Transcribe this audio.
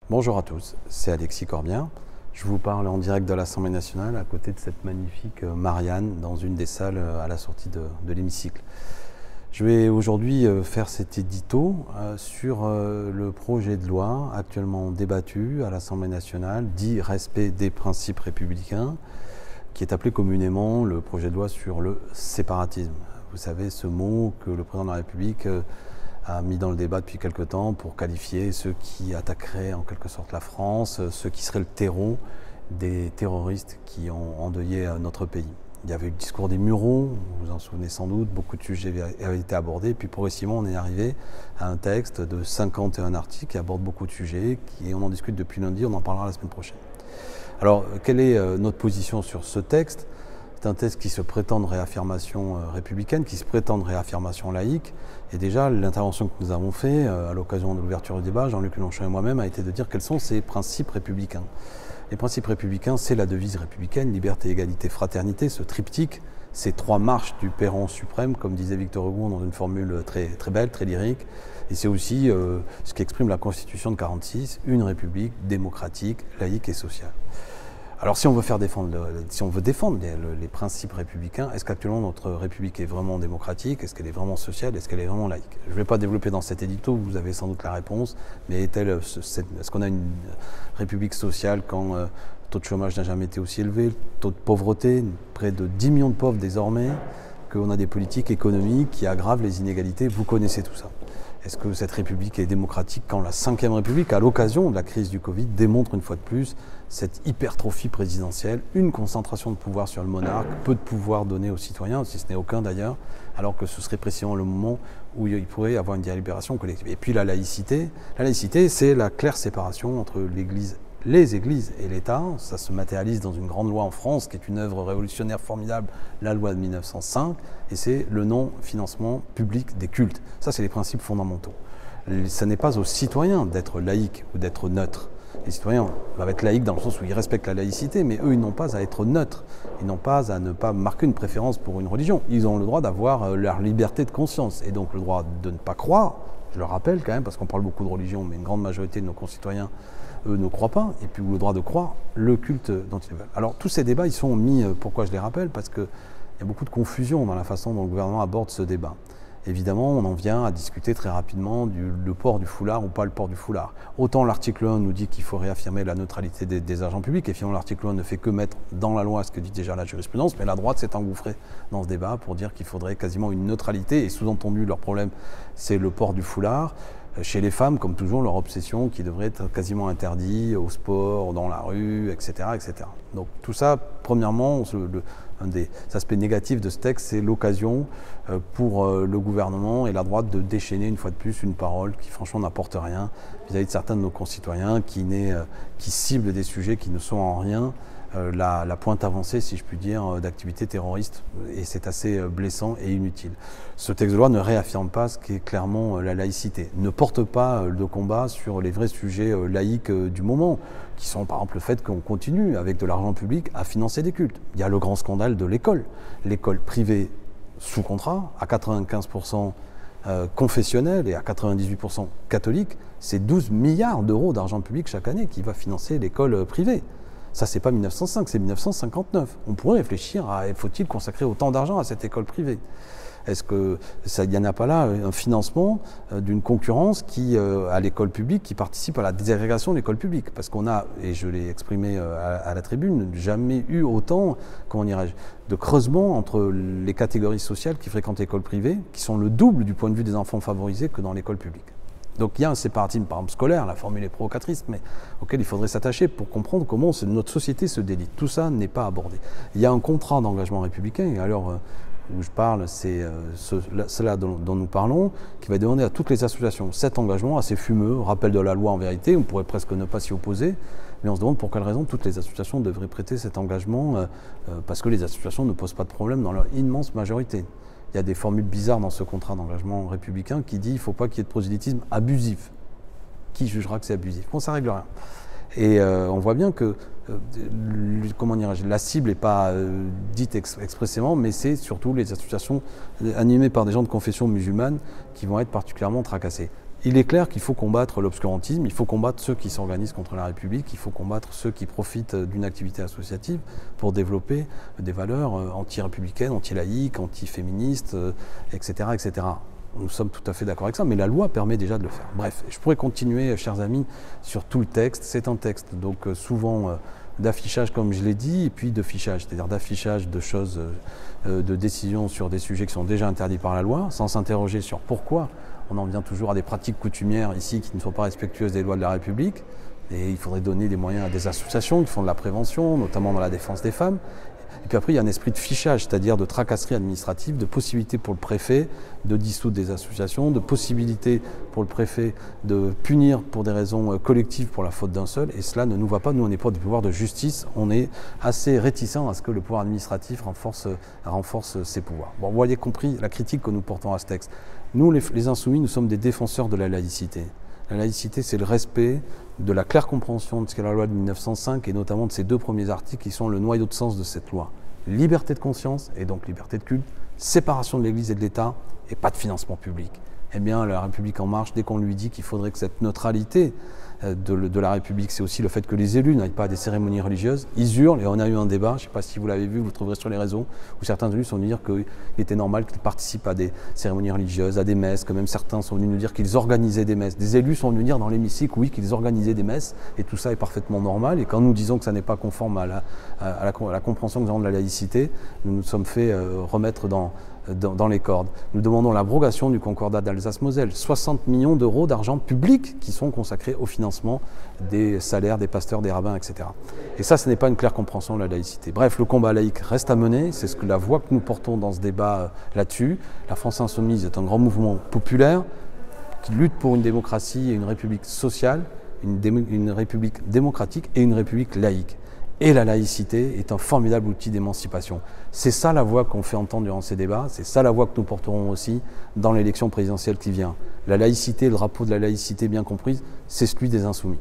Bonjour à tous, c'est Alexis Corbière. Je vous parle en direct de l'Assemblée nationale à côté de cette magnifique Marianne dans une des salles à la sortie de l'hémicycle. Je vais aujourd'hui faire cet édito sur le projet de loi actuellement débattu à l'Assemblée nationale, dit respect des principes républicains, qui est appelé communément le projet de loi sur le séparatisme. Vous savez, ce mot que le président de la République a mis dans le débat depuis quelque temps pour qualifier ceux qui attaqueraient en quelque sorte la France, ceux qui seraient le terreau des terroristes qui ont endeuillé notre pays. Il y avait eu le discours des Mureaux, vous vous en souvenez sans doute, beaucoup de sujets avaient été abordés, puis progressivement on est arrivé à un texte de 51 articles qui aborde beaucoup de sujets, et on en discute depuis lundi, on en parlera la semaine prochaine. Alors, quelle est notre position sur ce texte ? C'est un texte qui se prétend de réaffirmation républicaine, qui se prétend de réaffirmation laïque. Et déjà, l'intervention que nous avons faite à l'occasion de l'ouverture du débat, Jean-Luc Mélenchon et moi-même, a été de dire quels sont ces principes républicains. Les principes républicains, c'est la devise républicaine, liberté, égalité, fraternité, ce triptyque, ces trois marches du perron suprême, comme disait Victor Hugo dans une formule très, très belle, très lyrique. Et c'est aussi ce qu'exprime la Constitution de 1946, une république démocratique, laïque et sociale. Alors si on veut défendre les principes républicains, est-ce qu'actuellement notre République est vraiment démocratique? Est-ce qu'elle est vraiment sociale? Est-ce qu'elle est vraiment laïque? Je ne vais pas développer dans cet édito, vous avez sans doute la réponse, mais est-ce qu'on a une République sociale quand le taux de chômage n'a jamais été aussi élevé, le taux de pauvreté, près de 10 millions de pauvres désormais, qu'on a des politiques économiques qui aggravent les inégalités? Vous connaissez tout ça. Est-ce que cette République est démocratique quand la Ve République, à l'occasion de la crise du Covid, démontre une fois de plus cette hypertrophie présidentielle, une concentration de pouvoir sur le monarque, peu de pouvoir donné aux citoyens, si ce n'est aucun d'ailleurs, alors que ce serait précisément le moment où il pourrait y avoir une délibération collective. Et puis la laïcité, c'est la claire séparation entre les églises et l'État. Ça se matérialise dans une grande loi en France, qui est une œuvre révolutionnaire formidable, la loi de 1905, et c'est le non-financement public des cultes. Ça, c'est les principes fondamentaux. Ce n'est pas aux citoyens d'être laïcs ou d'être neutres. Les citoyens doivent être laïcs dans le sens où ils respectent la laïcité, mais eux, ils n'ont pas à être neutres. Ils n'ont pas à ne pas marquer une préférence pour une religion. Ils ont le droit d'avoir leur liberté de conscience, et donc le droit de ne pas croire. Je le rappelle quand même, parce qu'on parle beaucoup de religion, mais une grande majorité de nos concitoyens, eux, ne croient pas, et puis le droit de croire le culte dont ils veulent. Alors tous ces débats, ils sont mis, pourquoi je les rappelle? Parce qu'il y a beaucoup de confusion dans la façon dont le gouvernement aborde ce débat. Évidemment, on en vient à discuter très rapidement le port du foulard ou pas le port du foulard. Autant l'article 1 nous dit qu'il faut réaffirmer la neutralité des agents publics, et finalement l'article 1 ne fait que mettre dans la loi ce que dit déjà la jurisprudence, mais la droite s'est engouffrée dans ce débat pour dire qu'il faudrait quasiment une neutralité, et sous-entendu leur problème, c'est le port du foulard. Chez les femmes, comme toujours, leur obsession qui devrait être quasiment interdit au sport, dans la rue, etc. etc. Donc tout ça, premièrement, un des aspects négatifs de ce texte, c'est l'occasion pour le gouvernement et la droite de déchaîner une fois de plus une parole qui franchement n'apporte rien vis-à-vis de certains de nos concitoyens qui ciblent des sujets qui ne sont en rien la pointe avancée, si je puis dire, d'activités terroristes, et c'est assez blessant et inutile. Ce texte de loi ne réaffirme pas ce qui est clairement la laïcité, ne porte pas le combat sur les vrais sujets laïques du moment, qui sont par exemple le fait qu'on continue avec de l'argent public à financer des cultes. Il y a le grand scandale de l'école privée sous contrat, à 95% confessionnelle et à 98% catholique, c'est 12 milliards d'euros d'argent public chaque année qui va financer l'école privée. Ça, c'est pas 1905, c'est 1959. On pourrait réfléchir à faut-il consacrer autant d'argent à cette école privée? Est-ce qu'il n'y en a pas là un financement d'une concurrence à l'école publique qui participe à la désagrégation de l'école publique? Parce qu'on a, et je l'ai exprimé à la tribune, jamais eu autant, de creusement entre les catégories sociales qui fréquentent l'école privée, qui sont le double du point de vue des enfants favorisés que dans l'école publique. Donc il y a un séparatisme, par exemple, scolaire, la formule est provocatrice, mais auquel il faudrait s'attacher pour comprendre comment notre société se délite. Tout ça n'est pas abordé. Il y a un contrat d'engagement républicain, et à l'heure où je parle, c'est cela dont nous parlons, qui va demander à toutes les associations cet engagement assez fumeux, rappel de la loi en vérité, on pourrait presque ne pas s'y opposer, mais on se demande pour quelle raison toutes les associations devraient prêter cet engagement, parce que les associations ne posent pas de problème dans leur immense majorité. Il y a des formules bizarres dans ce contrat d'engagement républicain qui dit qu'il ne faut pas qu'il y ait de prosélytisme abusif. Qui jugera que c'est abusif? Bon, ça ne règle rien. Et on voit bien que la cible n'est pas dite expressément, mais c'est surtout les associations animées par des gens de confession musulmane qui vont être particulièrement tracassées. Il est clair qu'il faut combattre l'obscurantisme, il faut combattre ceux qui s'organisent contre la République, il faut combattre ceux qui profitent d'une activité associative pour développer des valeurs anti-républicaines, anti-laïques, anti-féministes, etc., etc. Nous sommes tout à fait d'accord avec ça, mais la loi permet déjà de le faire. Bref, je pourrais continuer, chers amis, sur tout le texte. C'est un texte donc souvent d'affichage, comme je l'ai dit, et puis de fichage, c'est-à-dire d'affichage de choses, de décisions sur des sujets qui sont déjà interdits par la loi, sans s'interroger sur pourquoi on en vient toujours à des pratiques coutumières ici qui ne sont pas respectueuses des lois de la République. Et il faudrait donner des moyens à des associations qui font de la prévention, notamment dans la défense des femmes. Et puis après, il y a un esprit de fichage, c'est-à-dire de tracasserie administrative, de possibilité pour le préfet de dissoudre des associations, de possibilité pour le préfet de punir pour des raisons collectives pour la faute d'un seul. Et cela ne nous va pas. Nous, on n'est pas du pouvoir de justice. On est assez réticents à ce que le pouvoir administratif renforce ses pouvoirs. Bon, vous voyez compris la critique que nous portons à ce texte. Nous, les Insoumis, nous sommes des défenseurs de la laïcité. La laïcité, c'est le respect de la claire compréhension de ce qu'est la loi de 1905 et notamment de ces 2 premiers articles qui sont le noyau de sens de cette loi. Liberté de conscience et donc liberté de culte, séparation de l'Église et de l'État et pas de financement public. Eh bien, la République En Marche, dès qu'on lui dit qu'il faudrait que cette neutralité de la République, c'est aussi le fait que les élus n'aillent pas à des cérémonies religieuses, ils hurlent, et on a eu un débat, je ne sais pas si vous l'avez vu, vous le trouverez sur les réseaux, où certains élus sont venus dire qu'il était normal qu'ils participent à des cérémonies religieuses, à des messes, que même certains sont venus nous dire qu'ils organisaient des messes. Des élus sont venus dire dans l'hémicycle, oui, qu'ils organisaient des messes, et tout ça est parfaitement normal, et quand nous disons que ça n'est pas conforme à la compréhension que nous avons de la laïcité, nous nous sommes fait remettre dans les cordes. Nous demandons l'abrogation du concordat d'Alsace-Moselle. 60 millions d'euros d'argent public qui sont consacrés au financement des salaires des pasteurs, des rabbins, etc. Et ça, ce n'est pas une claire compréhension de la laïcité. Bref, le combat laïque reste à mener. C'est ce que la voix que nous portons dans ce débat là-dessus. La France Insoumise est un grand mouvement populaire qui lutte pour une démocratie et une république sociale, une république démocratique et une république laïque. Et la laïcité est un formidable outil d'émancipation. C'est ça la voix qu'on fait entendre durant ces débats, c'est ça la voix que nous porterons aussi dans l'élection présidentielle qui vient. La laïcité, le drapeau de la laïcité bien comprise, c'est celui des Insoumis.